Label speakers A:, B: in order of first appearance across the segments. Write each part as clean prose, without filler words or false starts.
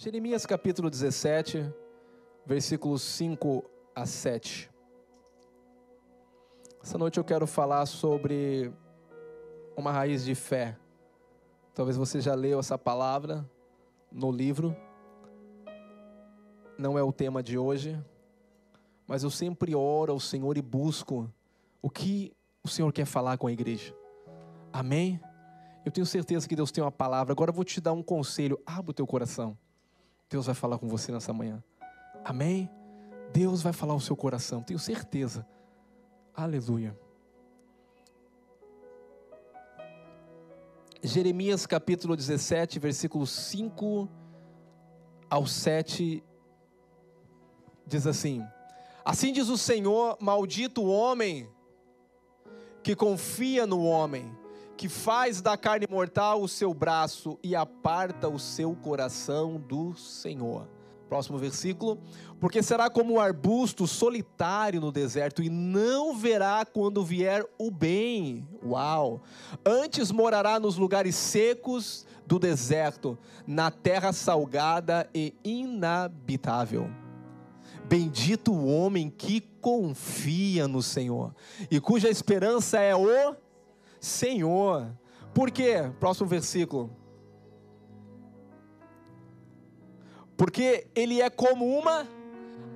A: Jeremias capítulo 17, versículos 5 a 7. Essa noite eu quero falar sobre uma raiz de fé. Talvez você já leu essa palavra no livro. Não é o tema de hoje, mas eu sempre oro ao Senhor e busco o que o Senhor quer falar com a igreja. Amém? Eu tenho certeza que Deus tem uma palavra. Agora eu vou te dar um conselho. Abra o teu coração. Deus vai falar com você nessa manhã. Amém? Deus vai falar ao seu coração. Tenho certeza. Aleluia. Jeremias capítulo 17, versículos 5 ao 7, diz assim: assim diz o Senhor, maldito o homem que confia no homem, que faz da carne mortal o seu braço e aparta o seu coração do Senhor. Próximo versículo: porque será como um arbusto solitário no deserto e não verá quando vier o bem. Uau! Antes morará nos lugares secos do deserto, na terra salgada e inabitável. Bendito o homem que confia no Senhor e cuja esperança é o Senhor. Por quê? Próximo versículo. Porque ele é como uma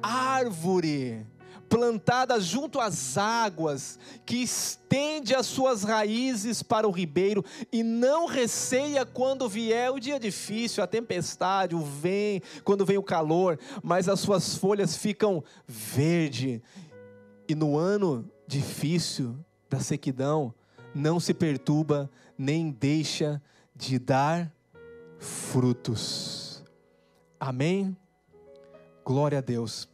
A: árvore plantada junto às águas, que estende as suas raízes para o ribeiro e não receia quando vier o dia difícil, a tempestade, quando vem o calor, mas as suas folhas ficam verdes. E no ano difícil da sequidão, não se perturba, nem deixa de dar frutos. Amém? Glória a Deus.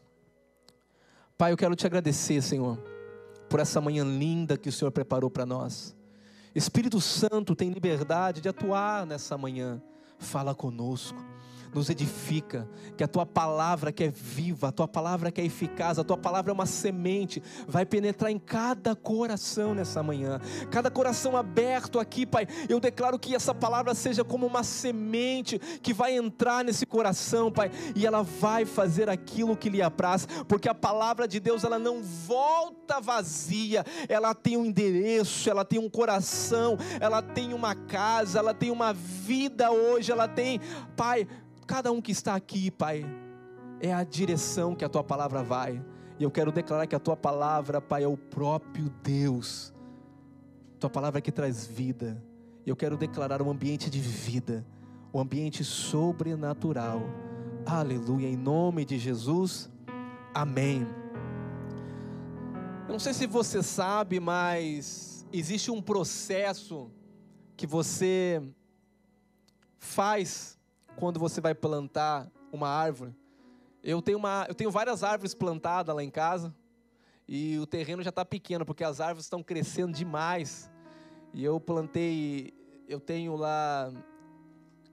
A: Pai, eu quero te agradecer, Senhor, por essa manhã linda que o Senhor preparou para nós. Espírito Santo tem liberdade de atuar nessa manhã. Fala conosco, nos edifica, que a Tua palavra que é viva, a Tua palavra que é eficaz, a Tua palavra é uma semente, vai penetrar em cada coração nessa manhã, cada coração aberto aqui, Pai. Eu declaro que essa palavra seja como uma semente que vai entrar nesse coração, Pai, e ela vai fazer aquilo que lhe apraz, porque a palavra de Deus, ela não volta vazia, ela tem um endereço, ela tem um coração, ela tem uma casa, ela tem uma vida hoje, ela tem, Pai, cada um que está aqui, Pai, é a direção que a Tua palavra vai. E eu quero declarar que a Tua palavra, Pai, é o próprio Deus. Tua palavra que traz vida. E eu quero declarar um ambiente de vida, um ambiente sobrenatural. Aleluia, em nome de Jesus. Amém. Eu não sei se você sabe, mas existe um processo que você faz quando você vai plantar uma árvore. Eu tenho várias árvores plantadas lá em casa, e o terreno já está pequeno, porque as árvores estão crescendo demais, e eu tenho lá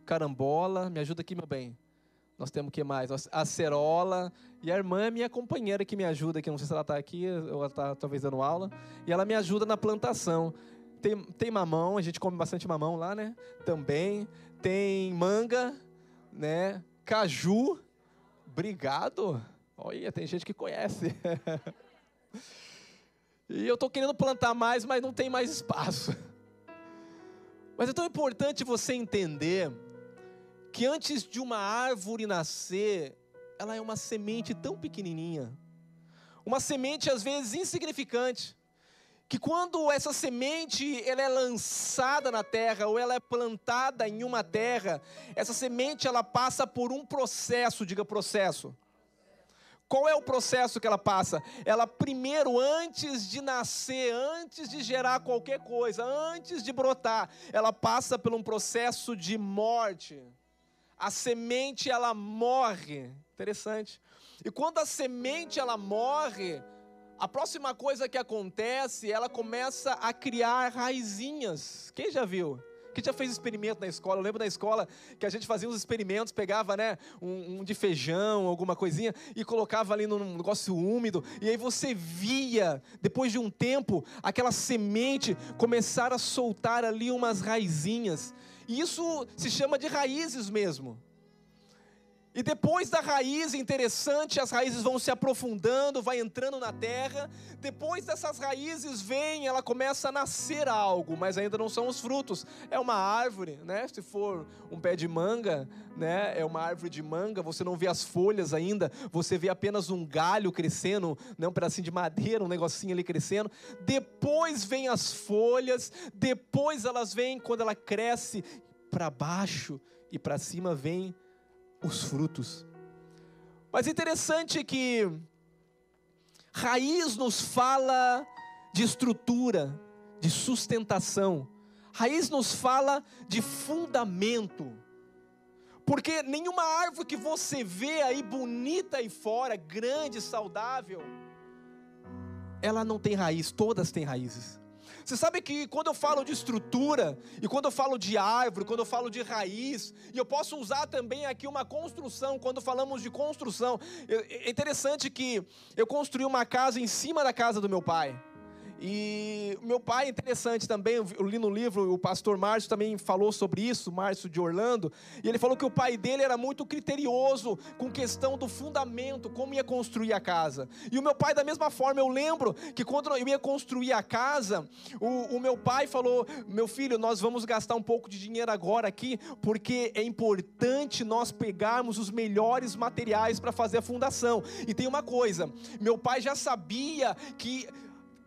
A: carambola, me ajuda aqui, meu bem, nós temos o que mais? Acerola, e a irmã é minha companheira que me ajuda aqui, não sei se ela está aqui, ou ela está talvez dando aula, e ela me ajuda na plantação. Tem mamão, a gente come bastante mamão lá, né? Também tem manga, né? Caju. Obrigado. Olha, tem gente que conhece. E eu estou querendo plantar mais, mas não tem mais espaço. Mas é tão importante você entender que antes de uma árvore nascer, ela é uma semente tão pequenininha, uma semente às vezes insignificante, que quando essa semente ela é lançada na terra, ou ela é plantada em uma terra, essa semente ela passa por um processo, diga processo. Qual é o processo que ela passa? Ela primeiro, antes de nascer, antes de gerar qualquer coisa, antes de brotar, ela passa por um processo de morte. A semente ela morre, interessante. E quando a semente ela morre, a próxima coisa que acontece, ela começa a criar raizinhas. Quem já viu? Quem já fez experimento na escola? Eu lembro da escola que a gente fazia uns experimentos, pegava, né, um de feijão, alguma coisinha, e colocava ali num negócio úmido, e aí você via, depois de um tempo, aquela semente começar a soltar ali umas raizinhas. E isso se chama de raízes mesmo. E depois da raiz, interessante, as raízes vão se aprofundando, vai entrando na terra. Depois dessas raízes vem, ela começa a nascer algo, mas ainda não são os frutos. É uma árvore, né? Se for um pé de manga, né? É uma árvore de manga, você não vê as folhas ainda, você vê apenas um galho crescendo, né? Um pedacinho de madeira, um negocinho ali crescendo. Depois vem as folhas, depois elas vêm, quando ela cresce para baixo e para cima vem os frutos. Mas interessante que raiz nos fala de estrutura, de sustentação. Raiz nos fala de fundamento. Porque nenhuma árvore que você vê aí bonita aí fora, grande, saudável, ela não tem raiz, todas têm raízes. Você sabe que quando eu falo de estrutura, e quando eu falo de árvore, quando eu falo de raiz, e eu posso usar também aqui uma construção, quando falamos de construção, é interessante que eu construí uma casa em cima da casa do meu pai. E meu pai é interessante também, eu li no livro, o pastor Márcio também falou sobre isso, Márcio de Orlando, e ele falou que o pai dele era muito criterioso com questão do fundamento, como ia construir a casa. E o meu pai da mesma forma, eu lembro que quando eu ia construir a casa, o meu pai falou: meu filho, nós vamos gastar um pouco de dinheiro agora aqui, porque é importante nós pegarmos os melhores materiais para fazer a fundação. E tem uma coisa, meu pai já sabia que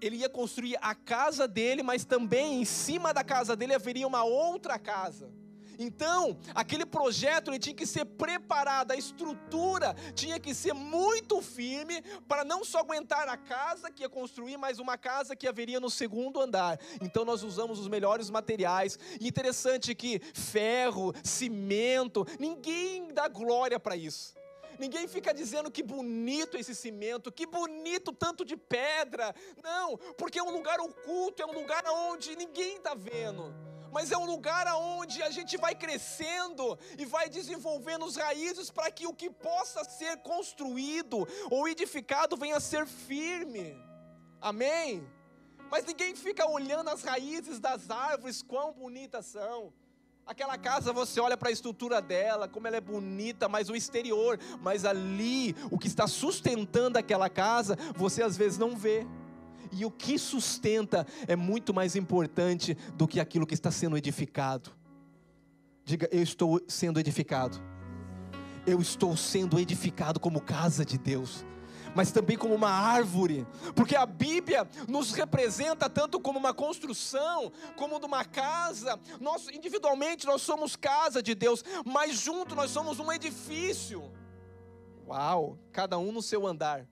A: ele ia construir a casa dele, mas também em cima da casa dele haveria uma outra casa. Então, aquele projeto ele tinha que ser preparado, a estrutura tinha que ser muito firme, para não só aguentar a casa que ia construir, mas uma casa que haveria no segundo andar. Então nós usamos os melhores materiais, e interessante que ferro, cimento, ninguém dá glória para isso. Ninguém fica dizendo que bonito esse cimento, que bonito tanto de pedra. Não, porque é um lugar oculto, é um lugar onde ninguém está vendo. Mas é um lugar onde a gente vai crescendo e vai desenvolvendo as raízes para que o que possa ser construído ou edificado venha a ser firme. Amém? Mas ninguém fica olhando as raízes das árvores, quão bonitas são. Aquela casa, você olha para a estrutura dela, como ela é bonita, mas o exterior, mas ali, o que está sustentando aquela casa, você às vezes não vê. E o que sustenta é muito mais importante do que aquilo que está sendo edificado. Diga: eu estou sendo edificado. Eu estou sendo edificado como casa de Deus, mas também como uma árvore, porque a Bíblia nos representa tanto como uma construção, como de uma casa. Nós individualmente nós somos casa de Deus, mas junto nós somos um edifício. Uau, cada um no seu andar,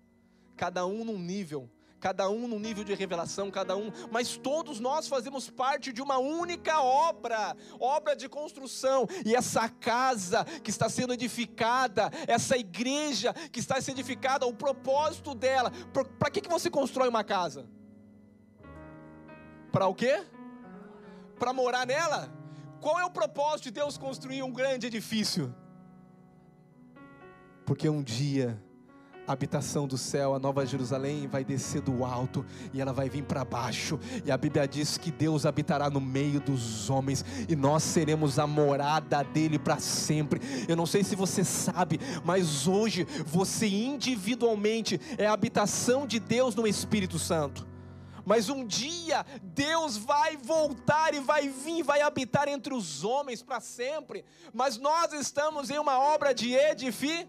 A: cada um num nível, cada um num nível de revelação, cada um, mas todos nós fazemos parte de uma única obra de construção. E essa casa que está sendo edificada, essa igreja que está sendo edificada, o propósito dela, para que você constrói uma casa? Para o quê? Para morar nela? Qual é o propósito de Deus construir um grande edifício? Porque um dia a habitação do céu, a Nova Jerusalém, vai descer do alto e ela vai vir para baixo, e a Bíblia diz que Deus habitará no meio dos homens, e nós seremos a morada dele para sempre. Eu não sei se você sabe, mas hoje você individualmente é a habitação de Deus no Espírito Santo. Mas um dia Deus vai voltar e vai vir, vai habitar entre os homens para sempre. Mas nós estamos em uma obra de edificação.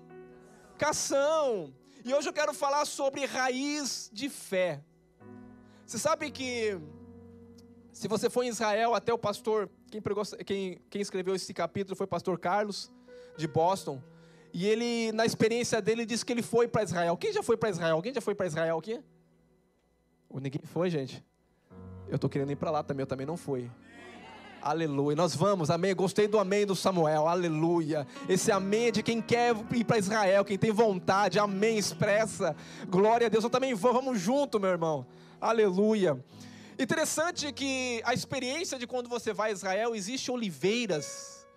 A: E hoje eu quero falar sobre raiz de fé. Você sabe que, se você for em Israel, até o pastor, quem escreveu esse capítulo foi o pastor Carlos, de Boston. E ele, na experiência dele, disse que ele foi para Israel. Quem já foi para Israel? Alguém já foi para Israel aqui? Ninguém foi, gente? Eu estou querendo ir para lá também, eu também não fui. Aleluia, nós vamos, amém. Gostei do amém do Samuel, aleluia. Esse amém é de quem quer ir para Israel, quem tem vontade, amém, expressa. Glória a Deus, eu também vou, vamos junto, meu irmão, aleluia. Interessante que a experiência de quando você vai a Israel, existem oliveiras,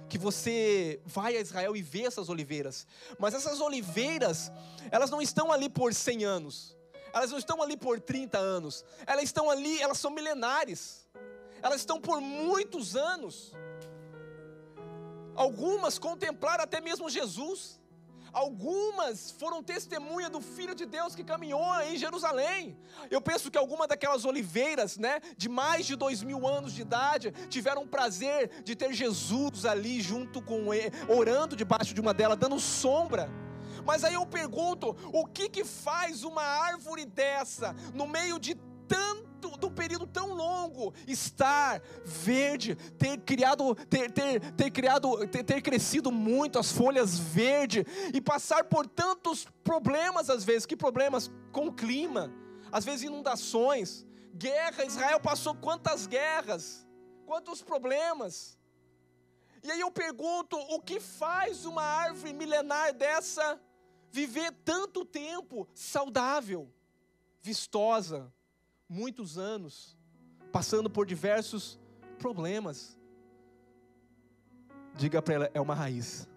A: que você vai a Israel e vê essas oliveiras. Mas essas oliveiras, elas não estão ali por 100 anos, elas não estão ali por 30 anos, elas estão ali, elas são milenares. Elas estão por muitos anos. Algumas contemplaram até mesmo Jesus. Algumas foram testemunha do Filho de Deus que caminhou em Jerusalém. Eu penso que algumas daquelas oliveiras, né, de mais de 2000 anos de idade, tiveram o prazer de ter Jesus ali junto com ele, orando debaixo de uma delas, dando sombra. Mas aí eu pergunto, o que faz uma árvore dessa, no meio de um período tão longo, estar verde, ter crescido muito, as folhas verdes, e passar por tantos problemas às vezes? Que problemas? Com o clima, às vezes inundações, guerra. Israel passou quantas guerras, quantos problemas. E aí eu pergunto, o que faz uma árvore milenar dessa viver tanto tempo saudável, vistosa, muitos anos, passando por diversos problemas? Diga para ela, é uma raiz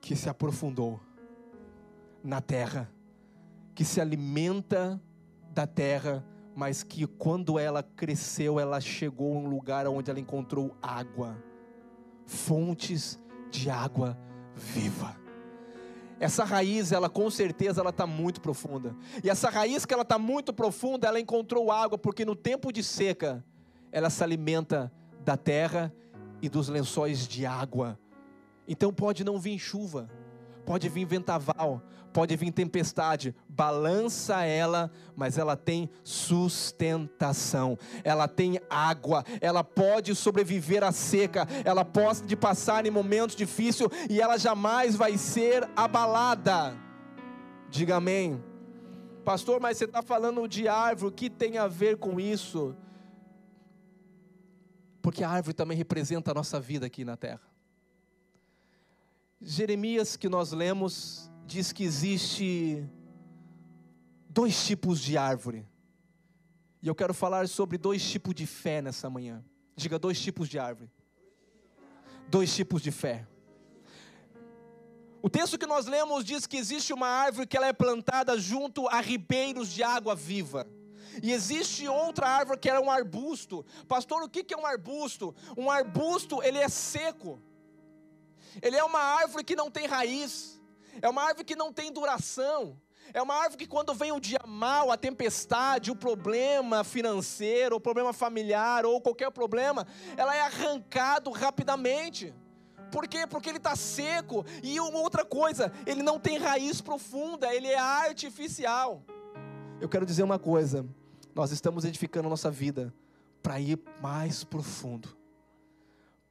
A: que se aprofundou na terra, que se alimenta da terra, mas que quando ela cresceu, ela chegou a um lugar onde ela encontrou água, fontes de água viva. Essa raiz, ela com certeza, ela está muito profunda. E essa raiz que ela está muito profunda, ela encontrou água, porque no tempo de seca, ela se alimenta da terra e dos lençóis de água. Então pode não vir chuva, pode vir vendaval, pode vir tempestade, balança ela, mas ela tem sustentação, ela tem água, ela pode sobreviver à seca, ela pode passar em momentos difíceis, e ela jamais vai ser abalada. Diga amém. Pastor, mas você está falando de árvore, o que tem a ver com isso? Porque a árvore também representa a nossa vida aqui na terra. Jeremias, que nós lemos, diz que existe 2 tipos de árvore. E eu quero falar sobre 2 tipos de fé nessa manhã. Diga, 2 tipos de árvore. 2 tipos de fé. O texto que nós lemos diz que existe uma árvore que ela é plantada junto a ribeiros de água viva. E existe outra árvore que é um arbusto. Pastor, o que é um arbusto? Um arbusto, ele é seco. Ele é uma árvore que não tem raiz, é uma árvore que não tem duração, é uma árvore que quando vem o dia mau, a tempestade, o problema financeiro, o problema familiar ou qualquer problema, ela é arrancado rapidamente. Por quê? Porque ele está seco. E outra coisa, ele não tem raiz profunda, ele é artificial. Eu quero dizer uma coisa, nós estamos edificando a nossa vida para ir mais profundo,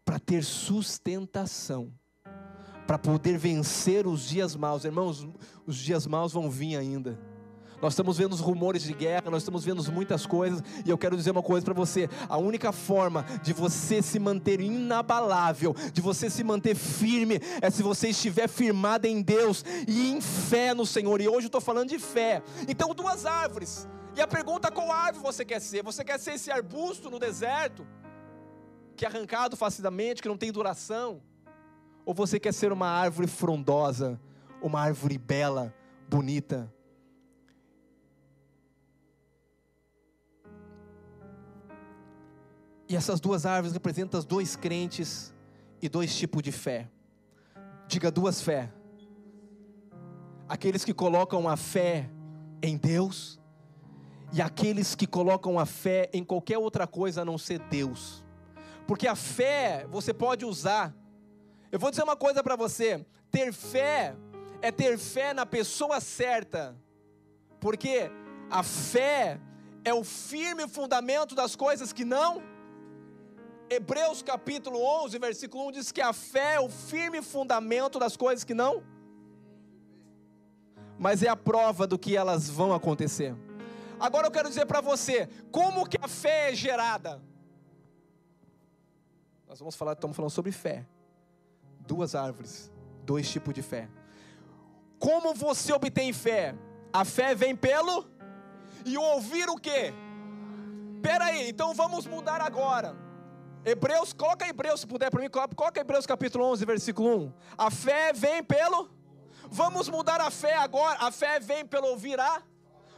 A: para ter sustentação, para poder vencer os dias maus. Irmãos, os dias maus vão vir ainda. Nós estamos vendo os rumores de guerra, nós estamos vendo muitas coisas, e eu quero dizer uma coisa para você: a única forma de você se manter inabalável, de você se manter firme, é se você estiver firmado em Deus e em fé no Senhor. E hoje eu estou falando de fé. Então, 2 árvores, e a pergunta: qual árvore você quer ser? Você quer ser esse arbusto no deserto, que é arrancado facilmente, que não tem duração? Ou você quer ser uma árvore frondosa, uma árvore bela, bonita? E essas 2 árvores representam 2 crentes e 2 tipos de fé. Diga, 2 fé. Aqueles que colocam a fé em Deus, e aqueles que colocam a fé em qualquer outra coisa a não ser Deus. Porque a fé você pode usar. Eu vou dizer uma coisa para você: ter fé é ter fé na pessoa certa, porque a fé é o firme fundamento das coisas que não. Hebreus capítulo 11, versículo 1 diz que a fé é o firme fundamento das coisas que não, mas é a prova do que elas vão acontecer. Agora eu quero dizer para você, como que a fé é gerada? Nós estamos falando sobre fé. 2 árvores, 2 tipos de fé. Como você obtém fé? A fé vem pelo e o ouvir o quê? Espera aí, então vamos mudar agora. Hebreus, coloca Hebreus se puder para mim, coloca Hebreus capítulo 11, versículo 1. A fé vem pelo, vamos mudar a fé agora, a fé vem pelo ouvir a,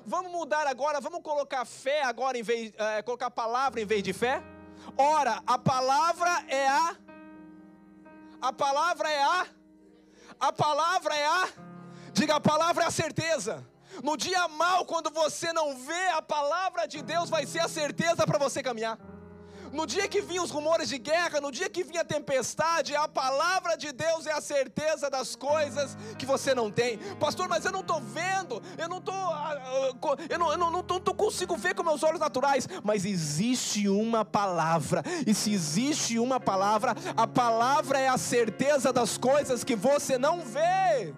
A: vamos mudar agora, vamos colocar fé agora, colocar palavra em vez de fé. Ora, a palavra é a A palavra diga, a palavra é a certeza. No dia mau, quando você não vê, a palavra de Deus vai ser a certeza para você caminhar. No dia que vinham os rumores de guerra, no dia que vinha a tempestade, a palavra de Deus é a certeza das coisas que você não tem. Pastor, mas eu não estou vendo, eu não consigo ver com meus olhos naturais. Mas existe uma palavra, e se existe uma palavra, a palavra é a certeza das coisas que você não vê.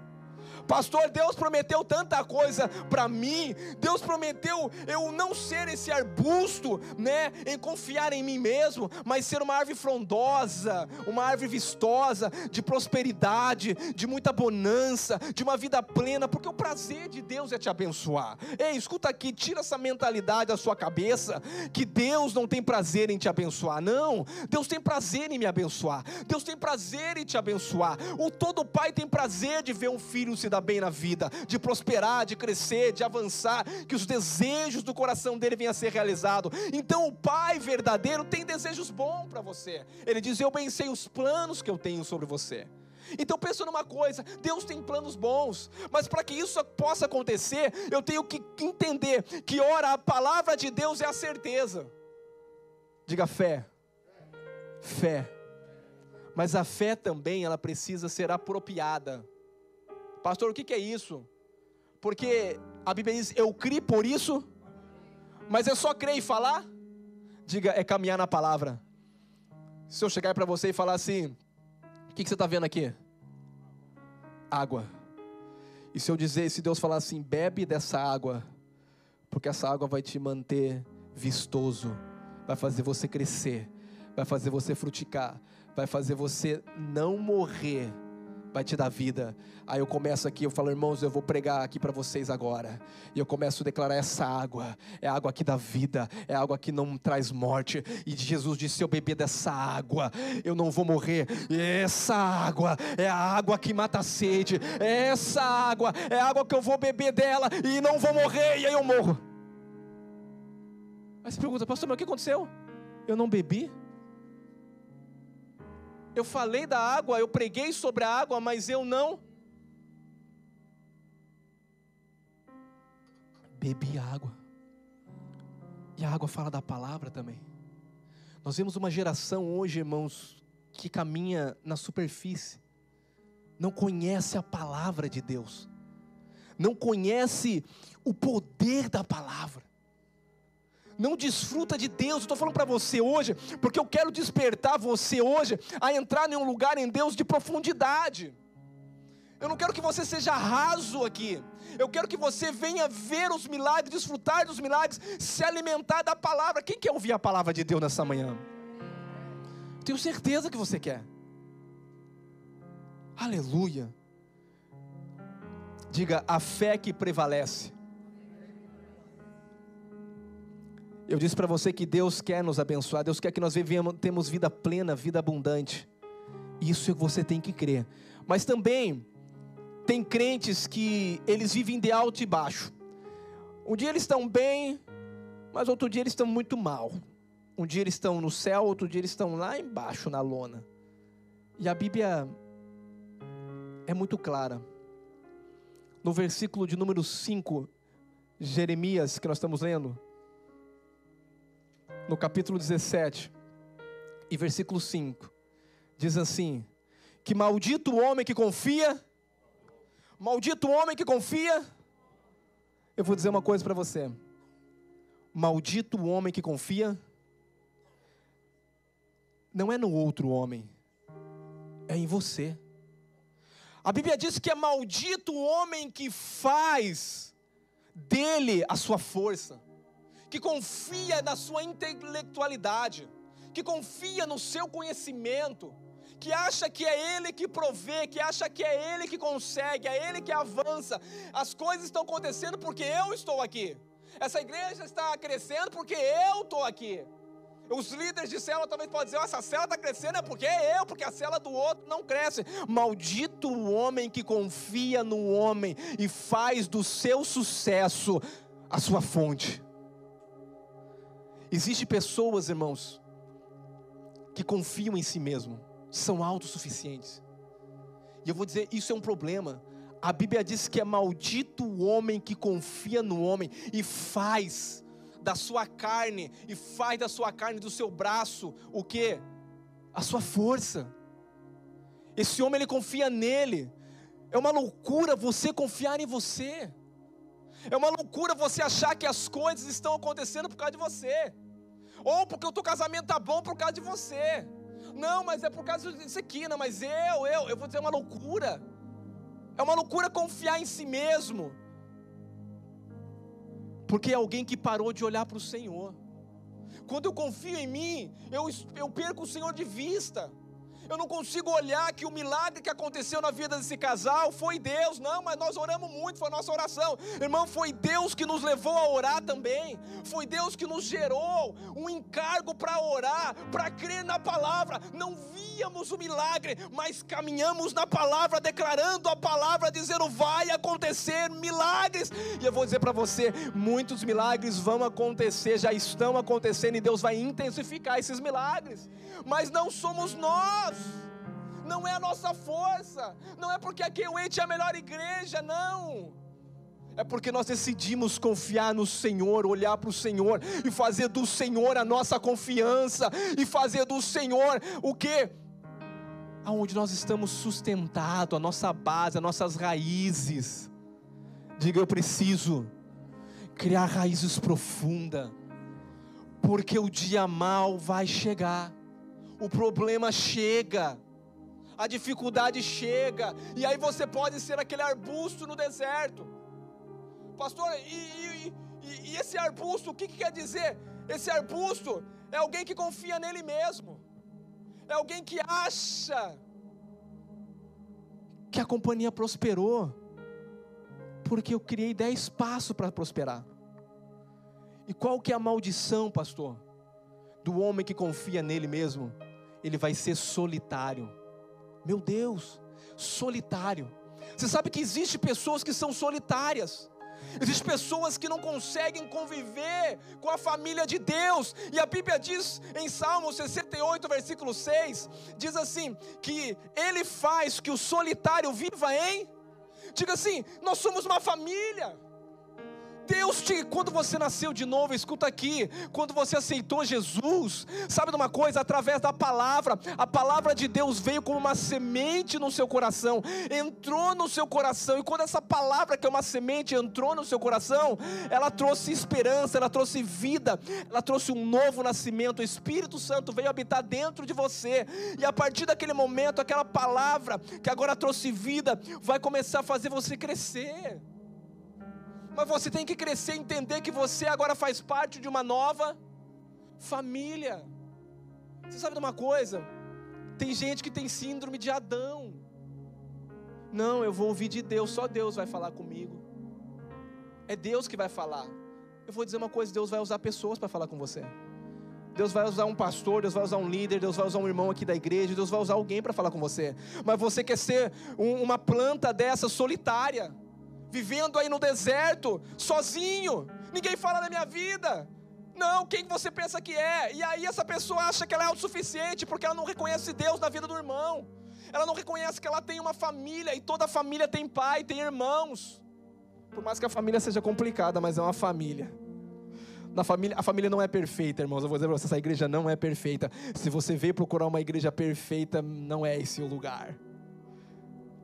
A: Pastor, Deus prometeu tanta coisa para mim. Deus prometeu eu não ser esse arbusto, né, em confiar em mim mesmo, mas ser uma árvore frondosa, uma árvore vistosa, de prosperidade, de muita bonança, de uma vida plena, porque o prazer de Deus é te abençoar. Ei, escuta aqui, tira essa mentalidade da sua cabeça, que Deus não tem prazer em te abençoar. Não, Deus tem prazer em me abençoar. Deus tem prazer em te abençoar. Todo pai tem prazer de ver um filho se dar bem na vida, de prosperar, de crescer, de avançar, que os desejos do coração dele venham a ser realizados. Então o pai verdadeiro tem desejos bons para você. Ele diz, eu bem sei os planos que eu tenho sobre você. Então pensa numa coisa, Deus tem planos bons, mas para que isso possa acontecer, eu tenho que entender que ora a palavra de Deus é a certeza. Diga fé. Fé. Mas a fé também, ela precisa ser apropriada. Pastor, o que é isso? Porque a Bíblia diz, eu criei por isso, mas eu só creio e falar? Diga, é caminhar na palavra. Se eu chegar para você e falar assim, o que você está vendo aqui? Água. E se eu dizer, se Deus falar assim, bebe dessa água, porque essa água vai te manter vistoso, vai fazer você crescer, vai fazer você frutificar, vai fazer você não morrer, vai te dar vida. Aí eu começo aqui, eu falo, irmãos, eu vou pregar aqui para vocês agora, e eu começo a declarar, essa água é a água que dá vida, é a água que não traz morte, e Jesus disse, se eu beber dessa água, eu não vou morrer. Essa água é a água que mata a sede, essa água é a água que eu vou beber dela, e não vou morrer, e aí eu morro. Aí você pergunta, pastor, mas o que aconteceu? Eu não bebi? Eu falei da água, eu preguei sobre a água, mas eu não bebi a água. E a água fala da palavra também. Nós vemos uma geração hoje, irmãos, que caminha na superfície, não conhece a palavra de Deus, não conhece o poder da palavra, não desfruta de Deus. Eu estou falando para você hoje, porque eu quero despertar você hoje a entrar em um lugar em Deus de profundidade. Eu não quero que você seja raso aqui, eu quero que você venha ver os milagres, desfrutar dos milagres, se alimentar da palavra. Quem quer ouvir a palavra de Deus nessa manhã? Tenho certeza que você quer. Aleluia. Diga, a fé que prevalece. Eu disse para você que Deus quer nos abençoar, Deus quer que nós temos vida plena, vida abundante. Isso você tem que crer. Mas também tem crentes que eles vivem de alto e baixo. Um dia eles estão bem, mas outro dia eles estão muito mal. Um dia eles estão no céu, outro dia eles estão lá embaixo na lona. E a Bíblia é muito clara. No versículo de número 5, Jeremias, que nós estamos lendo, no capítulo 17, e versículo 5, diz assim, que maldito o homem que confia, maldito o homem que confia. Eu vou dizer uma coisa para você, maldito o homem que confia, não é no outro homem, é em você. A Bíblia diz que é maldito o homem que faz dele a sua força, que confia na sua intelectualidade, que confia no seu conhecimento, que acha que é ele que provê, que acha que é ele que consegue, é ele que avança. As coisas estão acontecendo porque eu estou aqui. Essa igreja está crescendo porque eu estou aqui. Os líderes de célula talvez podem dizer, essa célula está crescendo é porque eu, porque a célula do outro não cresce. Maldito o homem que confia no homem e faz do seu sucesso a sua fonte. Existem pessoas, irmãos, que confiam em si mesmo, são autossuficientes. E eu vou dizer, isso é um problema. A Bíblia diz que é maldito o homem que confia no homem e faz da sua carne, do seu braço, o quê? A sua força. Esse homem, ele confia nele. É uma loucura você confiar em você. É uma loucura você achar que as coisas estão acontecendo por causa de você. Ou porque o teu casamento está bom por causa de você. Não, mas é por causa disso aqui. Não, mas eu vou dizer, é uma loucura. É uma loucura confiar em si mesmo. Porque é alguém que parou de olhar para o Senhor. Quando eu confio em mim, eu perco o Senhor de vista. Eu não consigo olhar que o milagre que aconteceu na vida desse casal foi Deus. Não, mas nós oramos muito, foi a nossa oração. Irmão, foi Deus que nos levou a orar também. Foi Deus que nos gerou um encargo para orar, para crer na palavra. Não víamos o milagre, mas caminhamos na palavra, declarando a palavra, dizendo vai acontecer milagres. E eu vou dizer para você, muitos milagres vão acontecer, já estão acontecendo, e Deus vai intensificar esses milagres. Mas não somos nós, não é a nossa força, não é porque a Queuete é a melhor igreja, não. É porque nós decidimos confiar no Senhor, olhar para o Senhor e fazer do Senhor a nossa confiança, e fazer do Senhor o que? Aonde nós estamos sustentados, a nossa base, as nossas raízes. Diga, eu preciso criar raízes profundas, porque o dia mau vai chegar. O problema chega, a dificuldade chega, e aí você pode ser aquele arbusto no deserto. Pastor, e esse arbusto, o que quer dizer? Esse arbusto é alguém que confia nele mesmo, é alguém que acha que a companhia prosperou, porque eu criei 10 passos para prosperar. E qual que é a maldição, pastor, do homem que confia nele mesmo? Ele vai ser solitário. Meu Deus, solitário. Você sabe que existem pessoas que são solitárias. Existem pessoas que não conseguem conviver com a família de Deus. E a Bíblia diz em Salmo 68, versículo 6, diz assim, que Ele faz que o solitário viva em... Diga assim, nós somos uma família. Deus quando você nasceu de novo, escuta aqui, quando você aceitou Jesus, sabe de uma coisa? Através da palavra, a palavra de Deus veio como uma semente no seu coração, entrou no seu coração, e quando essa palavra que é uma semente entrou no seu coração, ela trouxe esperança, ela trouxe vida, ela trouxe um novo nascimento. O Espírito Santo veio habitar dentro de você, e a partir daquele momento, aquela palavra que agora trouxe vida, vai começar a fazer você crescer. Mas você tem que crescer e entender que você agora faz parte de uma nova família. Você sabe de uma coisa? Tem gente que tem síndrome de Adão. Não, eu vou ouvir de Deus, só Deus vai falar comigo. É Deus que vai falar. Eu vou dizer uma coisa, Deus vai usar pessoas para falar com você. Deus vai usar um pastor, Deus vai usar um líder, Deus vai usar um irmão aqui da igreja, Deus vai usar alguém para falar com você. Mas você quer ser uma planta dessa solitária, vivendo aí no deserto, sozinho, ninguém fala da minha vida. Não, quem você pensa que é? E aí essa pessoa acha que ela é autossuficiente, porque ela não reconhece Deus na vida do irmão. Ela não reconhece que ela tem uma família, e toda família tem pai, tem irmãos. Por mais que a família seja complicada, mas é uma família. A família não é perfeita, irmãos. Eu vou dizer para você, essa igreja não é perfeita. Se você veio procurar uma igreja perfeita, não é esse o lugar.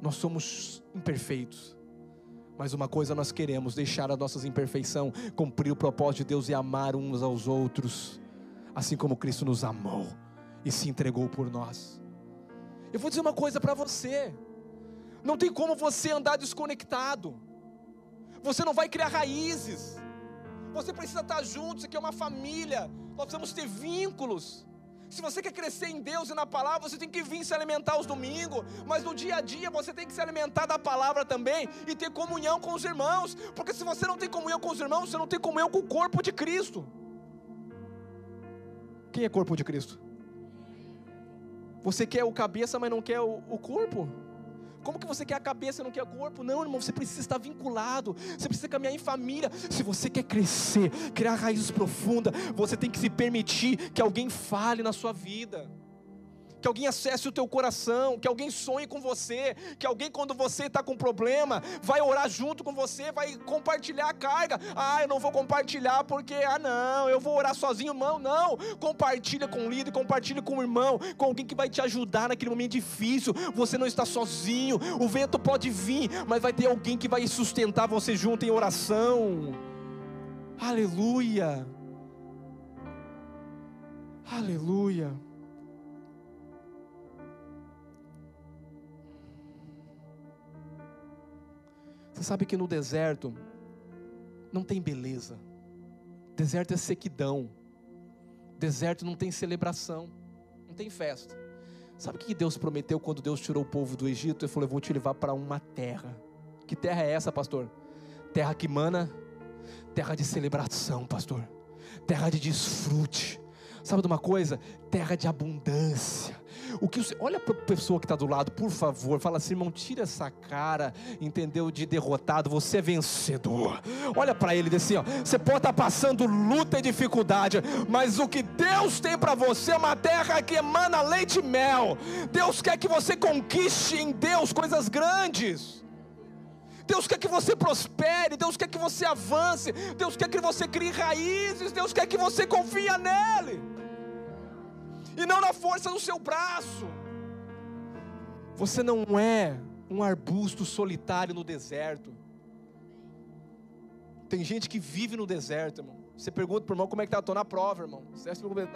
A: Nós somos imperfeitos. Mas uma coisa nós queremos, deixar as nossas imperfeições, cumprir o propósito de Deus e amar uns aos outros, assim como Cristo nos amou e se entregou por nós. Eu vou dizer uma coisa para você, não tem como você andar desconectado, você não vai criar raízes, você precisa estar junto. Isso aqui é uma família, nós precisamos ter vínculos. Se você quer crescer em Deus e na palavra, você tem que vir se alimentar aos domingos, mas no dia a dia você tem que se alimentar da palavra também, e ter comunhão com os irmãos, porque se você não tem comunhão com os irmãos, você não tem comunhão com o corpo de Cristo. Quem é corpo de Cristo? Você quer o cabeça, mas não quer o corpo? Como que você quer a cabeça e não quer o corpo? Não, irmão, você precisa estar vinculado, você precisa caminhar em família. Se você quer crescer, criar raízes profundas, você tem que se permitir que alguém fale na sua vida, que alguém acesse o teu coração, que alguém sonhe com você, que alguém, quando você está com problema, vai orar junto com você, vai compartilhar a carga. Eu não vou compartilhar porque, não, eu vou orar sozinho. Não, compartilha com o líder, compartilha com o irmão, com alguém que vai te ajudar naquele momento difícil. Você não está sozinho, o vento pode vir, mas vai ter alguém que vai sustentar você junto em oração. Aleluia, aleluia. Você sabe que no deserto não tem beleza, deserto é sequidão, deserto não tem celebração, não tem festa. Sabe o que Deus prometeu quando Deus tirou o povo do Egito? Ele falou: eu vou te levar para uma terra. Que terra é essa, pastor? Terra que mana, terra de celebração, pastor, terra de desfrute. Sabe de uma coisa? Terra de abundância. Olha para a pessoa que está do lado, por favor, fala assim: irmão, tira essa cara, entendeu, de derrotado, você é vencedor. Olha para ele e diz assim: você pode estar passando luta e dificuldade, mas o que Deus tem para você é uma terra que emana leite e mel. Deus quer que você conquiste em Deus coisas grandes. Deus quer que você prospere, Deus quer que você avance, Deus quer que você crie raízes, Deus quer que você confie nele, e não na força do seu braço. Você não é um arbusto solitário no deserto. Tem gente que vive no deserto, irmão. Você pergunta para o irmão: como é que está? Estou na prova, irmão. Você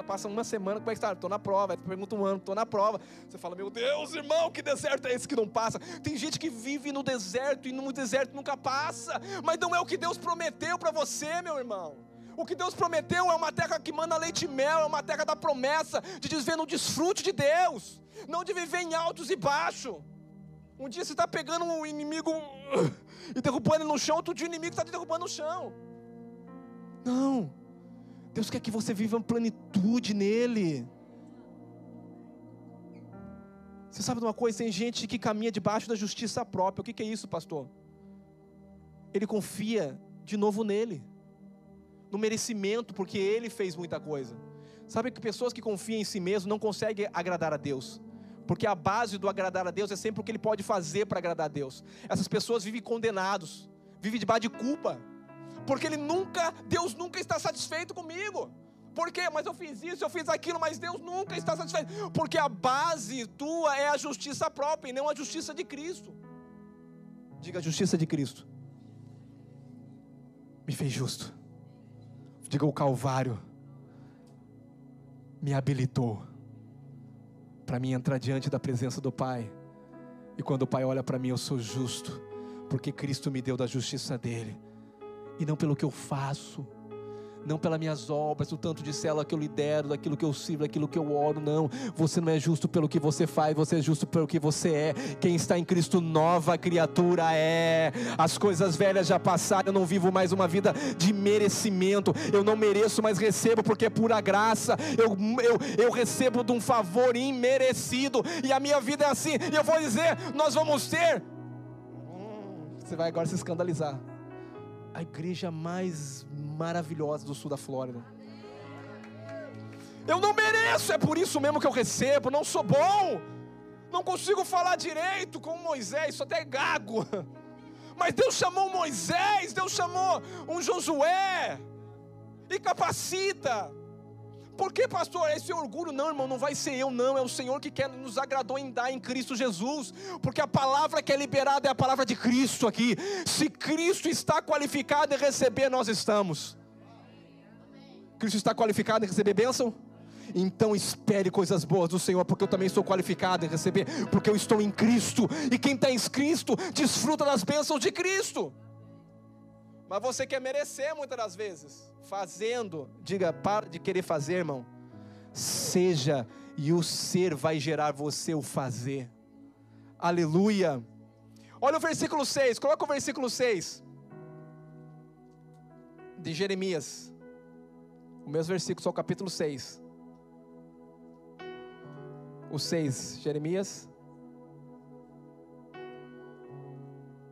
A: passa uma semana: como é que está? Estou na prova. Você pergunta um ano: estou na prova. Você fala: meu Deus, irmão, que deserto é esse que não passa? Tem gente que vive no deserto e no deserto nunca passa. Mas não é o que Deus prometeu para você, meu irmão. O que Deus prometeu é uma terra que manda leite e mel, é uma terra da promessa, de viver no desfrute de Deus, não de viver em altos e baixos. Um dia você está pegando um inimigo e derrubando ele no chão, outro dia o inimigo está te derrubando no chão. Não, Deus quer que você viva em plenitude nele. Você sabe de uma coisa? Tem gente que caminha debaixo da justiça própria. O que é isso, pastor? Ele confia de novo nele, no merecimento, porque ele fez muita coisa. Sabe que pessoas que confiam em si mesmo não conseguem agradar a Deus, porque a base do agradar a Deus é sempre o que ele pode fazer para agradar a Deus. Essas pessoas vivem condenados, vivem debaixo de culpa, porque Deus nunca está satisfeito comigo. Por quê? Mas eu fiz isso, eu fiz aquilo, mas Deus nunca está satisfeito, porque a base tua é a justiça própria e não a justiça de Cristo. Diga: a justiça de Cristo me fez justo. Diga: o Calvário me habilitou para mim entrar diante da presença do Pai. E quando o Pai olha para mim, eu sou justo, porque Cristo me deu da justiça dele, e não pelo que eu faço, não pelas minhas obras, do tanto de célula que eu lidero, daquilo que eu sirvo, daquilo que eu oro. Não, você não é justo pelo que você faz, você é justo pelo que você é. Quem está em Cristo, nova criatura é. As coisas velhas já passaram, eu não vivo mais uma vida de merecimento. Eu não mereço, mas recebo, porque é pura graça. Eu recebo de um favor imerecido, e a minha vida é assim. E eu vou dizer, nós vamos ter, você vai agora se escandalizar, a igreja mais maravilhosa do sul da Flórida. Eu não mereço, é por isso mesmo que eu recebo. Não sou bom, não consigo falar direito como Moisés, sou até gago. Mas Deus chamou Moisés, Deus chamou um Josué e capacita. Por que, pastor? Esse orgulho? Não, irmão, não vai ser eu, não. É o Senhor que nos agradou em dar em Cristo Jesus. Porque a palavra que é liberada é a palavra de Cristo aqui. Se Cristo está qualificado em receber, nós estamos. Cristo está qualificado em receber bênção? Então espere coisas boas do Senhor, porque eu também sou qualificado em receber, porque eu estou em Cristo. E quem está em Cristo, desfruta das bênçãos de Cristo. Mas você quer merecer muitas das vezes, fazendo. Diga: para de querer fazer, irmão. Seja, e o ser vai gerar você o fazer. Aleluia. Olha o versículo 6, coloca o versículo 6 de Jeremias. O mesmo versículo, só o capítulo 6. O 6, Jeremias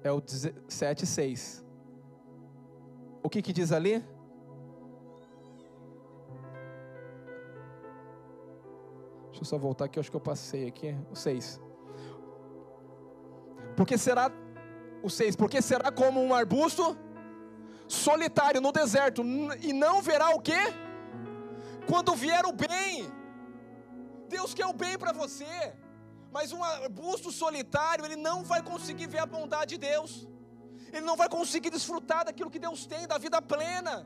A: é o 17:6. O que diz ali? Deixa eu eu só voltar aqui, eu acho que eu passei aqui. O 6. Porque será, o 6, porque será como um arbusto solitário no deserto, e não verá o quê? Quando vier o bem. Deus quer o bem para você, mas um arbusto solitário, ele não vai conseguir ver a bondade de Deus, ele não vai conseguir desfrutar daquilo que Deus tem, da vida plena,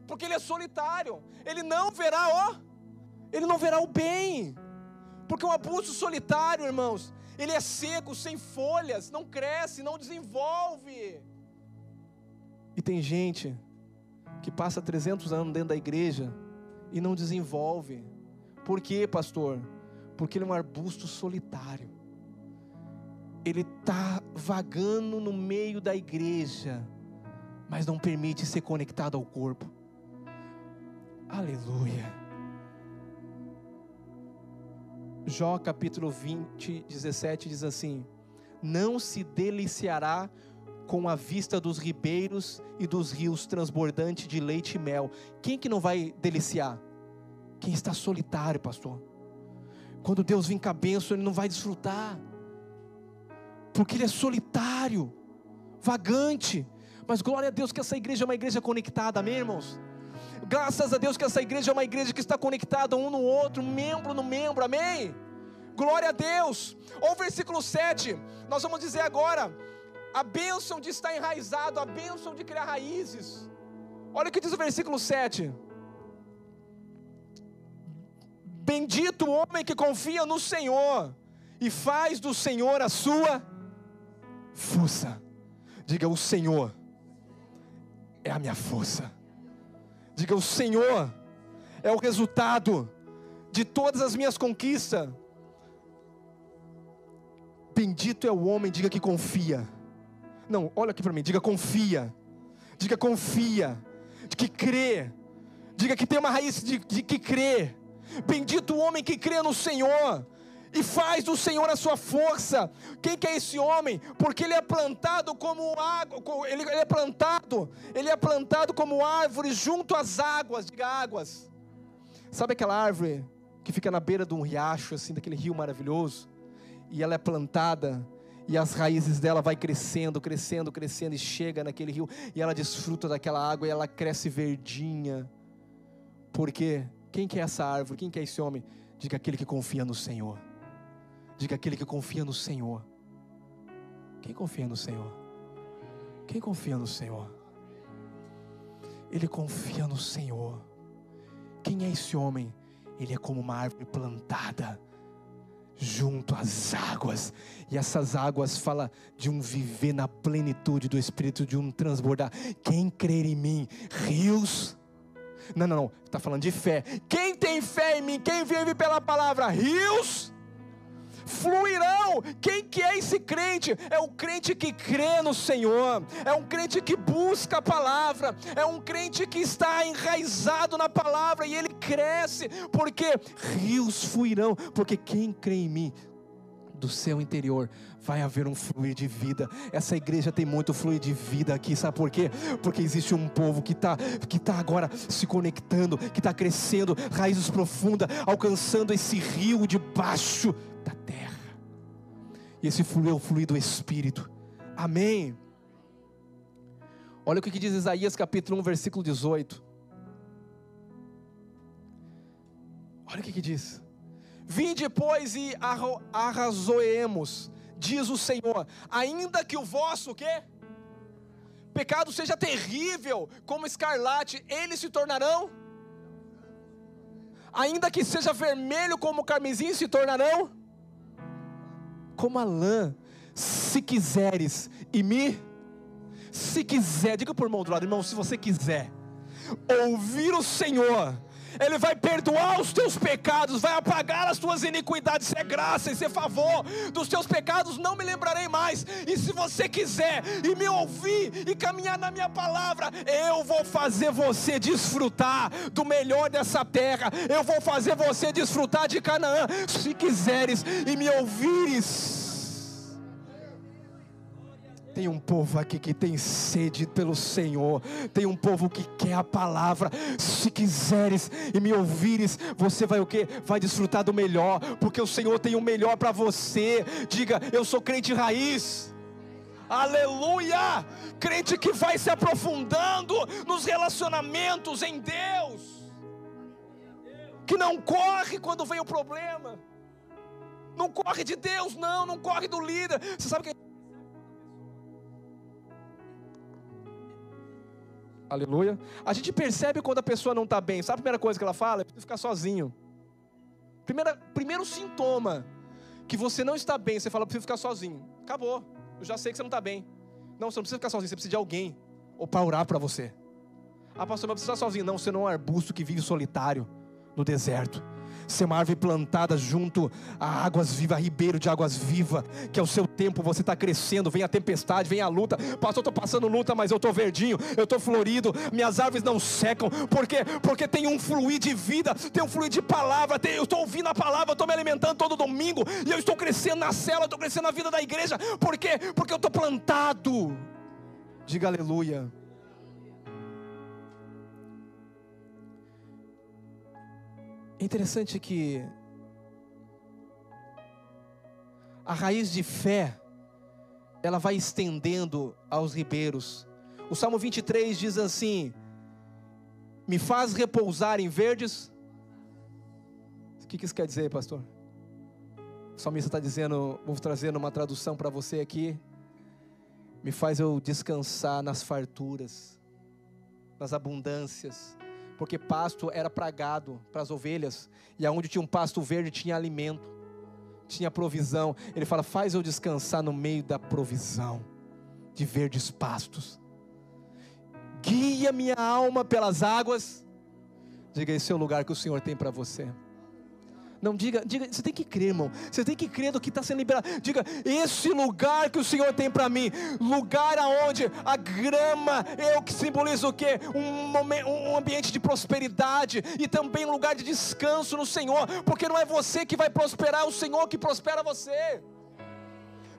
A: porque ele é solitário, ele não verá o bem, porque um arbusto solitário, irmãos, ele é seco, sem folhas, não cresce, não desenvolve. E tem gente que passa 300 anos dentro da igreja e não desenvolve. Por quê, pastor? Porque ele é um arbusto solitário. Ele está vagando no meio da igreja, mas não permite ser conectado ao corpo. Aleluia. Jó capítulo 20, 17 diz assim: não se deliciará com a vista dos ribeiros e dos rios transbordantes de leite e mel. Quem que não vai deliciar? Quem está solitário, pastor. Quando Deus vem com a bênção, ele não vai desfrutar, porque ele é solitário, vagante. Mas glória a Deus que essa igreja é uma igreja conectada, amém, irmãos? Graças a Deus que essa igreja é uma igreja que está conectada um no outro, membro no membro, amém? Glória a Deus. Ou o versículo 7, nós vamos dizer agora, a bênção de estar enraizado, a bênção de criar raízes. Olha o que diz o versículo 7. Bendito o homem que confia no Senhor e faz do Senhor a sua força. Diga: o Senhor é a minha força. Diga: o Senhor é o resultado de todas as minhas conquistas. Bendito é o homem, diga, que confia. Não, olha aqui para mim, diga: confia. Diga: confia. De que crê. Diga que tem uma raiz de que crê. Bendito o homem que crê no Senhor e faz do Senhor a sua força. Quem que é esse homem? Porque ele é plantado como água, ele é plantado como árvore junto às águas. Diga: águas. Sabe aquela árvore que fica na beira de um riacho, assim, daquele rio maravilhoso, e ela é plantada, e as raízes dela vai crescendo, crescendo, crescendo, e chega naquele rio, e ela desfruta daquela água, e ela cresce verdinha. Por quê? Quem que é essa árvore? Quem que é esse homem? Diga: aquele que confia no Senhor. Diga: aquele que confia no Senhor. Quem confia no Senhor? Quem confia no Senhor? Ele confia no Senhor. Quem é esse homem? Ele é como uma árvore plantada junto às águas, e essas águas falam de um viver na plenitude do Espírito, de um transbordar. Quem crer em mim, rios... Não, está falando de fé. Quem tem fé em mim, quem vive pela palavra, rios fluirão. Quem que é esse crente? É o crente que crê no Senhor, é um crente que busca a palavra, é um crente que está enraizado na palavra, e ele cresce, porque rios fluirão, porque quem crê em mim, do seu interior vai haver um fluir de vida. Essa igreja tem muito fluir de vida aqui, sabe por quê? Porque existe um povo que tá agora se conectando, que está crescendo, raízes profundas, alcançando esse rio debaixo da terra, e esse fluir é o fluir do Espírito, amém? Olha o que diz Isaías capítulo 1, versículo 18, olha o que diz: vinde, pois, e arrazoemos, diz o Senhor, ainda que o vosso quê? Pecado seja terrível como escarlate, eles se tornarão, ainda que seja vermelho como carmesim, se tornarão como a lã. Se quiseres se quiser, diga por mão do lado, irmão, se você quiser ouvir o Senhor, Ele vai perdoar os teus pecados, vai apagar as tuas iniquidades. Isso é graça, isso é favor. Dos teus pecados não me lembrarei mais. E se você quiser e me ouvir e caminhar na minha palavra, eu vou fazer você desfrutar do melhor dessa terra. Eu vou fazer você desfrutar de Canaã. Se quiseres e me ouvires. Tem um povo aqui que tem sede pelo Senhor. Tem um povo que quer a palavra. Se quiseres e me ouvires, você vai o quê? Vai desfrutar do melhor, porque o Senhor tem o melhor para você. Diga: eu sou crente raiz. Aleluia! Crente que vai se aprofundando nos relacionamentos em Deus, que não corre quando vem o problema. Não corre de Deus, não corre do líder. Você sabe que... Aleluia. A gente percebe quando a pessoa não está bem. Sabe a primeira coisa que ela fala? É ficar sozinho. Primeiro sintoma que você não está bem, você fala: preciso ficar sozinho. Acabou. Eu já sei que você não está bem. Não, você não precisa ficar sozinho, você precisa de alguém ou para orar para você. Ah, pastor, mas precisa sozinho. Não, você não é um arbusto que vive solitário no deserto. Você é uma árvore plantada junto a águas vivas, a ribeiro de águas vivas, que é o seu tempo. Você está crescendo, vem a tempestade, vem a luta. Pastor, eu estou passando luta, mas eu estou verdinho, eu estou florido, minhas árvores não secam. Por quê? Porque tem um fluir de vida, tem um fluir de palavra, eu estou ouvindo a palavra, eu estou me alimentando todo domingo, e eu estou crescendo na célula, estou crescendo na vida da igreja. Por quê? Porque eu estou plantado. Diga aleluia. É interessante que a raiz de fé, ela vai estendendo aos ribeiros. O Salmo 23 diz assim: me faz repousar em verdes. O que isso quer dizer, pastor? O salmista está dizendo, vou trazer uma tradução para você aqui: me faz eu descansar nas farturas, nas abundâncias. Porque pasto era para gado, para as ovelhas, e aonde tinha um pasto verde tinha alimento, tinha provisão. Ele fala: faz eu descansar no meio da provisão, de verdes pastos. Guia minha alma pelas águas. Diga: esse é o lugar que o Senhor tem para você. Não, diga, você tem que crer, irmão. Você tem que crer do que está sendo liberado. Diga: esse lugar que o Senhor tem para mim. Lugar aonde a grama, que simboliza o quê? Um ambiente de prosperidade. E também um lugar de descanso no Senhor. Porque não é você que vai prosperar, é o Senhor que prospera você.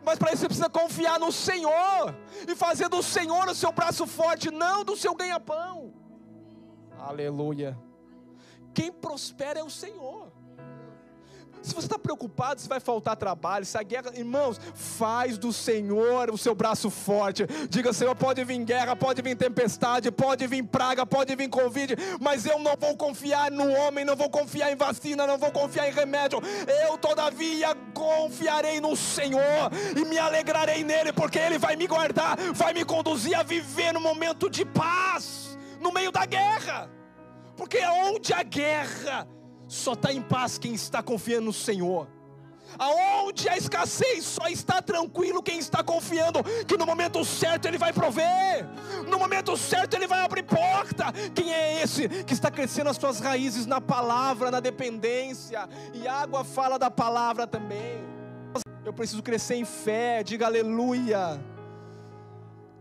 A: Mas para isso você precisa confiar no Senhor. E fazer do Senhor o seu braço forte, não do seu ganha-pão. Aleluia. Quem prospera é o Senhor. Se você está preocupado se vai faltar trabalho, se a guerra... Irmãos, faz do Senhor o seu braço forte. Diga: Senhor, pode vir guerra, pode vir tempestade, pode vir praga, pode vir Covid, mas eu não vou confiar no homem, não vou confiar em vacina, não vou confiar em remédio. Eu todavia confiarei no Senhor e me alegrarei nele, porque Ele vai me guardar, vai me conduzir a viver no momento de paz, no meio da guerra. Porque onde a guerra... só está em paz quem está confiando no Senhor. Aonde a escassez, só está tranquilo quem está confiando que no momento certo Ele vai prover, no momento certo Ele vai abrir porta. Quem é esse que está crescendo as suas raízes na palavra, na dependência? E a água fala da palavra também. Eu preciso crescer em fé. Diga aleluia.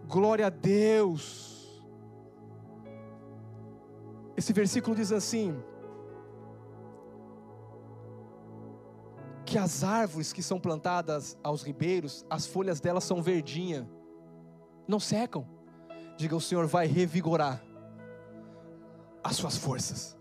A: Glória a Deus. Esse versículo diz assim: que as árvores que são plantadas aos ribeiros, as folhas delas são verdinhas, não secam. Diga: o Senhor vai revigorar as suas forças.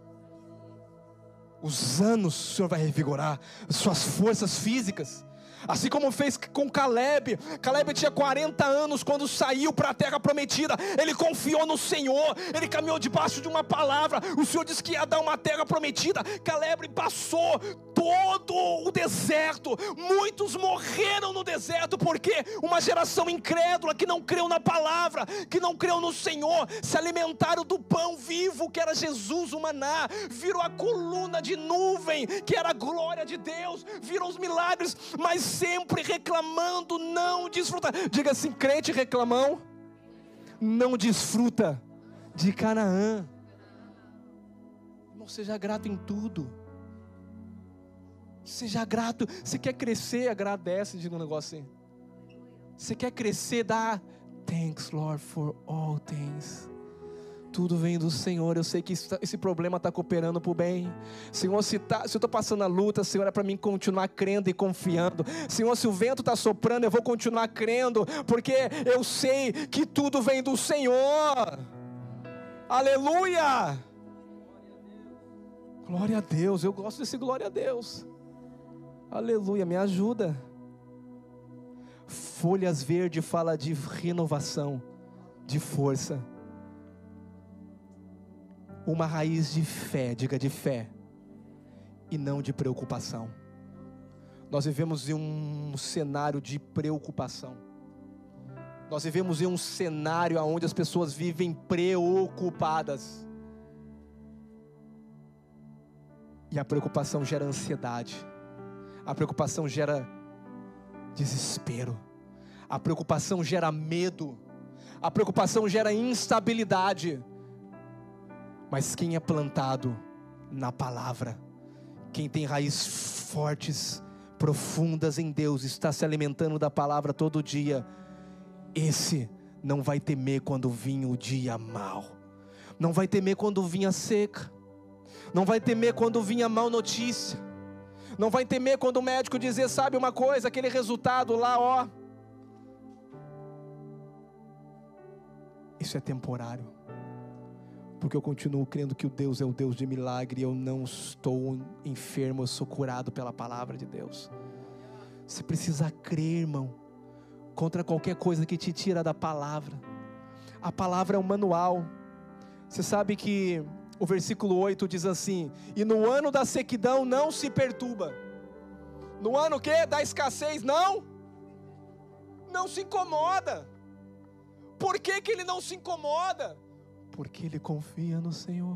A: Os anos o Senhor vai revigorar as suas forças físicas. Assim como fez com Caleb. Caleb tinha 40 anos quando saiu para a terra prometida. Ele confiou no Senhor, ele caminhou debaixo de uma palavra. O Senhor disse que ia dar uma terra prometida. Caleb passou todo o deserto. Muitos morreram no deserto, porque uma geração incrédula que não creu na palavra, que não creu no Senhor, se alimentaram do pão vivo que era Jesus, o maná, viram a coluna de nuvem que era a glória de Deus, viram os milagres, mas sempre reclamando, não desfruta. Diga assim: crente reclamão não desfruta de Canaã. Irmão, seja grato em tudo. Seja grato. Você quer crescer, agradece. Diga um negócio assim: você quer crescer, dá thanks, Lord, for all things. Tudo vem do Senhor. Eu sei que esse problema está cooperando para o bem. Senhor, se eu estou passando a luta, Senhor, é para mim continuar crendo e confiando. Senhor, se o vento está soprando, eu vou continuar crendo, porque eu sei que tudo vem do Senhor. Aleluia! Glória a Deus. Eu gosto desse glória a Deus. Aleluia, me ajuda. Folhas verdes fala de renovação, de força. Uma raiz de fé, diga de fé, e não de preocupação. Nós vivemos em um cenário de preocupação. Nós vivemos em um cenário onde as pessoas vivem preocupadas. E a preocupação gera ansiedade. A preocupação gera desespero. A preocupação gera medo. A preocupação gera instabilidade. Mas quem é plantado na palavra, quem tem raízes fortes, profundas em Deus, está se alimentando da palavra todo dia, esse não vai temer quando vir o dia mau. Não vai temer quando vir a seca. Não vai temer quando vir a má notícia. Não vai temer quando o médico dizer, sabe uma coisa, aquele resultado lá, ó. Isso é temporário. Porque eu continuo crendo que o Deus é o Deus de milagre. E eu não estou enfermo, eu sou curado pela palavra de Deus. Você precisa crer, irmão, contra qualquer coisa que te tira da palavra. A palavra é um manual. Você sabe que o versículo 8 diz assim: e no ano da sequidão não se perturba. No ano que? Da escassez não se incomoda. Por que que ele não se incomoda? Porque ele confia no Senhor.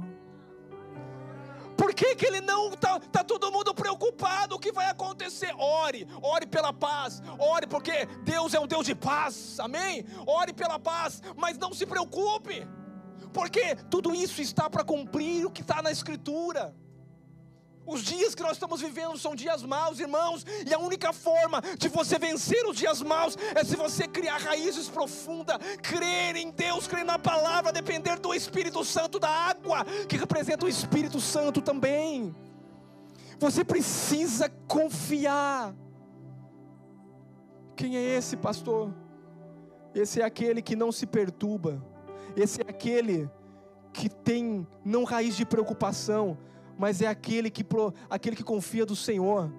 A: Por que que ele não está todo mundo preocupado? O que vai acontecer? Ore pela paz. Ore porque Deus é um Deus de paz, amém? Ore pela paz, mas não se preocupe, porque tudo isso está para cumprir o que está na Escritura. Os dias que nós estamos vivendo são dias maus, irmãos, e a única forma de você vencer os dias maus é se você criar raízes profundas, crer em Deus, crer na palavra, depender do Espírito Santo, da água que representa o Espírito Santo também. Você precisa confiar. Quem é esse, pastor? Esse é aquele que não se perturba. Esse é aquele que tem não raiz de preocupação, mas é aquele que confia do Senhor.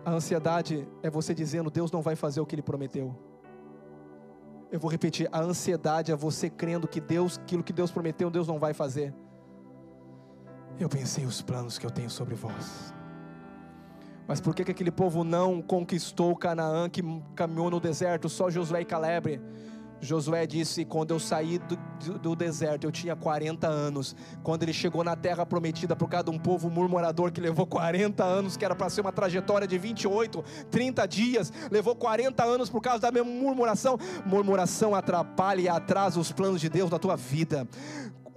A: A ansiedade é você dizendo, Deus não vai fazer o que Ele prometeu. Eu vou repetir, a ansiedade é você crendo que aquilo que Deus prometeu, Deus não vai fazer. Eu pensei os planos que eu tenho sobre vós. Mas por que aquele povo não conquistou Canaã, que caminhou no deserto, só Josué e Caleb? Josué disse, quando eu saí do deserto, eu tinha 40 anos, quando ele chegou na terra prometida, por causa de um povo murmurador, que levou 40 anos, que era para ser uma trajetória de 28, 30 dias, levou 40 anos por causa da minha murmuração atrapalha e atrasa os planos de Deus na tua vida.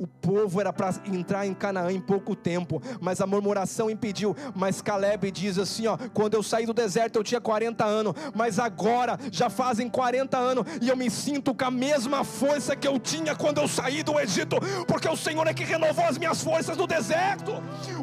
A: O povo era para entrar em Canaã em pouco tempo, mas a murmuração impediu. Mas Caleb diz assim, ó, quando eu saí do deserto eu tinha 40 anos, mas agora já fazem 40 anos, e eu me sinto com a mesma força que eu tinha quando eu saí do Egito, porque o Senhor é que renovou as minhas forças no deserto.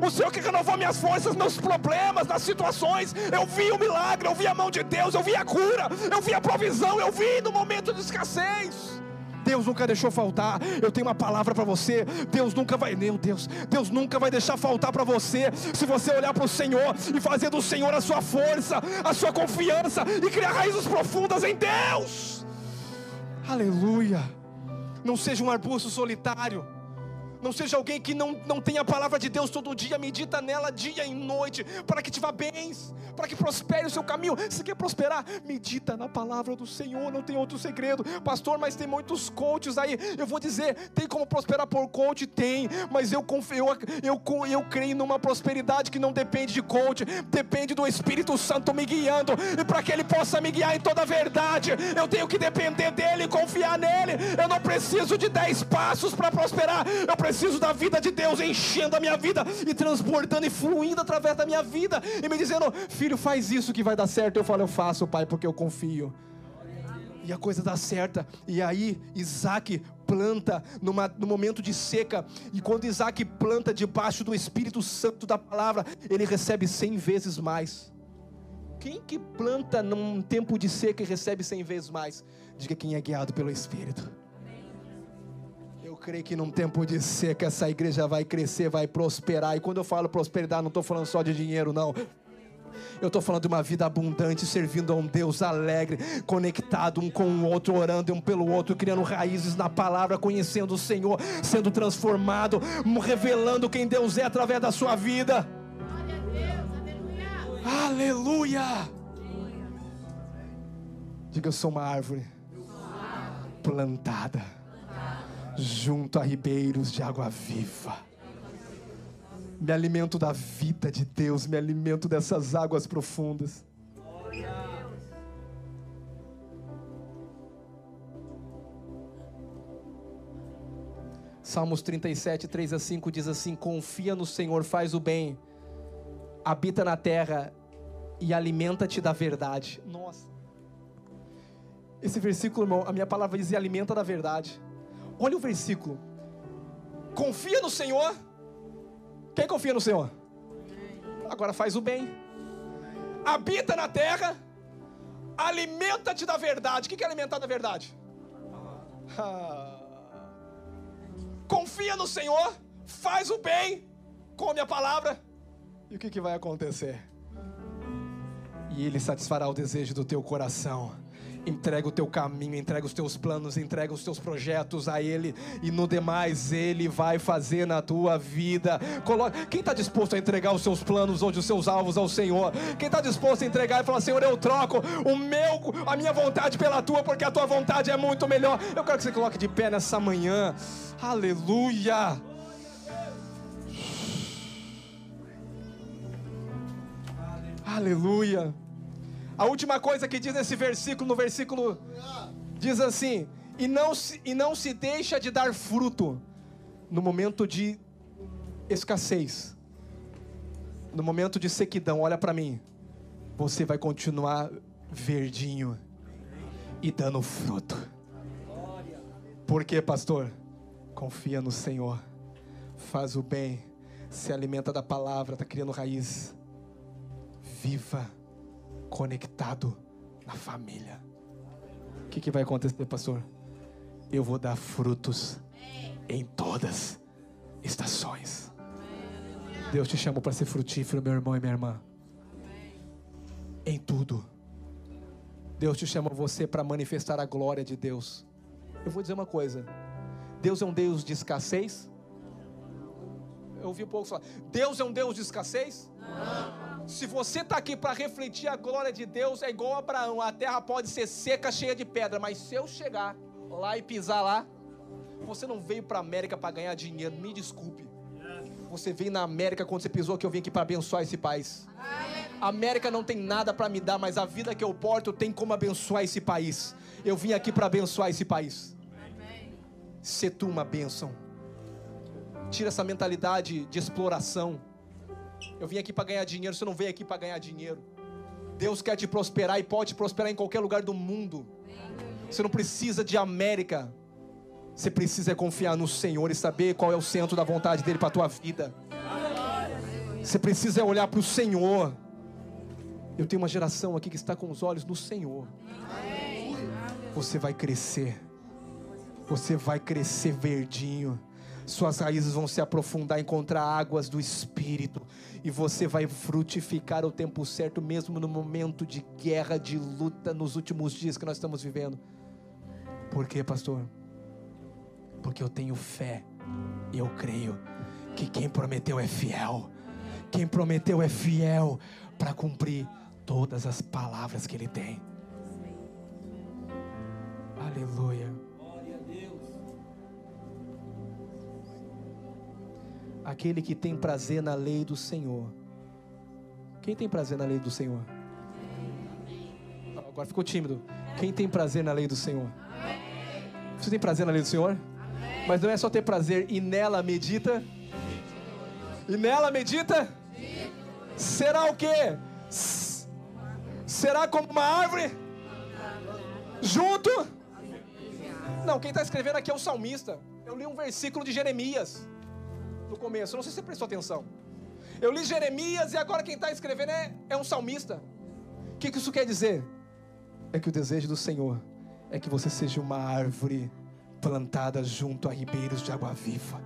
A: O Senhor que renovou minhas forças nos problemas, nas situações. Eu vi o milagre, eu vi a mão de Deus, eu vi a cura, eu vi a provisão, eu vi no momento de escassez. Deus nunca deixou faltar. Eu tenho uma palavra para você. Deus nunca vai deixar faltar para você, se você olhar para o Senhor e fazer do Senhor a sua força, a sua confiança, e criar raízes profundas em Deus. Aleluia. Não seja um arbusto solitário. Não seja alguém que não tem a palavra de Deus todo dia, medita nela dia e noite, para que te vá bens, para que prospere o seu caminho. Se quer prosperar, medita na palavra do Senhor, não tem outro segredo. Pastor, mas tem muitos coaches aí. Eu vou dizer, tem como prosperar por coach? Tem, mas eu creio numa prosperidade que não depende de coach, depende do Espírito Santo me guiando, e para que Ele possa me guiar em toda a verdade, eu tenho que depender dEle, confiar nele. Eu não preciso de 10 passos para prosperar, eu preciso da vida de Deus enchendo a minha vida e transbordando e fluindo através da minha vida e me dizendo, filho, faz isso que vai dar certo. Eu falo, eu faço, pai, porque eu confio. E a coisa dá certa. E aí Isaac planta no momento de seca. E quando Isaac planta debaixo do Espírito Santo da palavra, ele recebe 100 vezes mais. Quem que planta num tempo de seca e recebe 100 vezes mais? Diga quem é guiado pelo Espírito. Eu creio que num tempo de seca essa igreja vai crescer, vai prosperar. E quando eu falo prosperidade, não estou falando só de dinheiro, não. Eu estou falando de uma vida abundante, servindo a um Deus alegre, conectado um com o outro, orando um pelo outro, criando raízes na palavra, conhecendo o Senhor, sendo transformado, revelando quem Deus é através da sua vida. Aleluia! Diga, eu sou uma árvore plantada junto a ribeiros de água viva. Me alimento da vida de Deus, me alimento dessas águas profundas. Salmos 37, 3-5 diz assim: confia no Senhor, faz o bem, habita na terra e alimenta-te da verdade. Nossa, esse versículo, irmão, a minha palavra diz: e alimenta da verdade. Olha o versículo: confia no Senhor. Quem confia no Senhor? Agora faz o bem, habita na terra, alimenta-te da verdade. O que é alimentar da verdade? Confia no Senhor, faz o bem, come a palavra. E o que vai acontecer? E Ele satisfará o desejo do teu coração. Entrega o teu caminho, entrega os teus planos, entrega os teus projetos a Ele, e no demais Ele vai fazer na tua vida. Quem está disposto a entregar os seus planos hoje, os seus alvos ao Senhor? Quem está disposto a entregar e falar: Senhor, eu troco a minha vontade pela tua, porque a tua vontade é muito melhor. Eu quero que você coloque de pé nessa manhã. Aleluia. Aleluia. A última coisa que diz nesse versículo, no versículo, diz assim: e não se deixa de dar fruto no momento de escassez, no momento de sequidão. Olha para mim, você vai continuar verdinho e dando fruto. Por quê, pastor? Confia no Senhor, faz o bem, se alimenta da palavra, está criando raiz, viva conectado na família. O que vai acontecer, pastor? Eu vou dar frutos em todas estações. Deus te chamou para ser frutífero, meu irmão e minha irmã. Em tudo. Deus te chamou você para manifestar a glória de Deus. Eu vou dizer uma coisa: Deus é um Deus de escassez? Eu ouvi um pouco falar: Deus é um Deus de escassez? Não. Se você está aqui para refletir a glória de Deus, é igual a Abraão. A terra pode ser seca, cheia de pedra, mas se eu chegar lá e pisar lá, você não veio para a América para ganhar dinheiro, me desculpe. Você veio na América quando você pisou, que eu vim aqui para abençoar esse país. A América não tem nada para me dar, mas a vida que eu porto tem como abençoar esse país. Eu vim aqui para abençoar esse país. Se tu uma bênção. Tira essa mentalidade de exploração. Eu vim aqui para ganhar dinheiro. Você não veio aqui para ganhar dinheiro. Deus quer te prosperar e pode te prosperar em qualquer lugar do mundo. Você não precisa de América. Você precisa confiar no Senhor e saber qual é o centro da vontade dele para a tua vida. Você precisa olhar para o Senhor. Eu tenho uma geração aqui que está com os olhos no Senhor. Você vai crescer. Você vai crescer verdinho. Suas raízes vão se aprofundar, encontrar águas do Espírito, e você vai frutificar o tempo certo, mesmo no momento de guerra, de luta, nos últimos dias que nós estamos vivendo. Por quê, pastor? Porque eu tenho fé, eu creio que quem prometeu é fiel. Quem prometeu é fiel para cumprir todas as palavras que Ele tem. Aleluia. Aquele que tem prazer na lei do Senhor. Quem tem prazer na lei do Senhor? Agora ficou tímido. Quem tem prazer na lei do Senhor? Você tem prazer na lei do Senhor? Mas não é só ter prazer. E nela medita. E nela medita. Será o quê? Será como uma árvore junto. Não, quem está escrevendo aqui é o salmista. Eu li um versículo de Jeremias no começo, eu não sei se você prestou atenção. Eu li Jeremias e agora quem está escrevendo é um salmista. O que isso quer dizer? É que o desejo do Senhor é que você seja uma árvore plantada junto a ribeiros de água viva,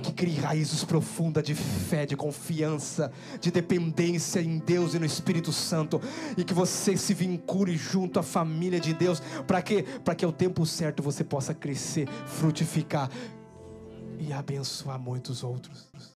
A: que crie raízes profundas de fé, de confiança, de dependência em Deus e no Espírito Santo, e que você se vincule junto à família de Deus, para que ao tempo certo você possa crescer, frutificar e abençoar muitos outros.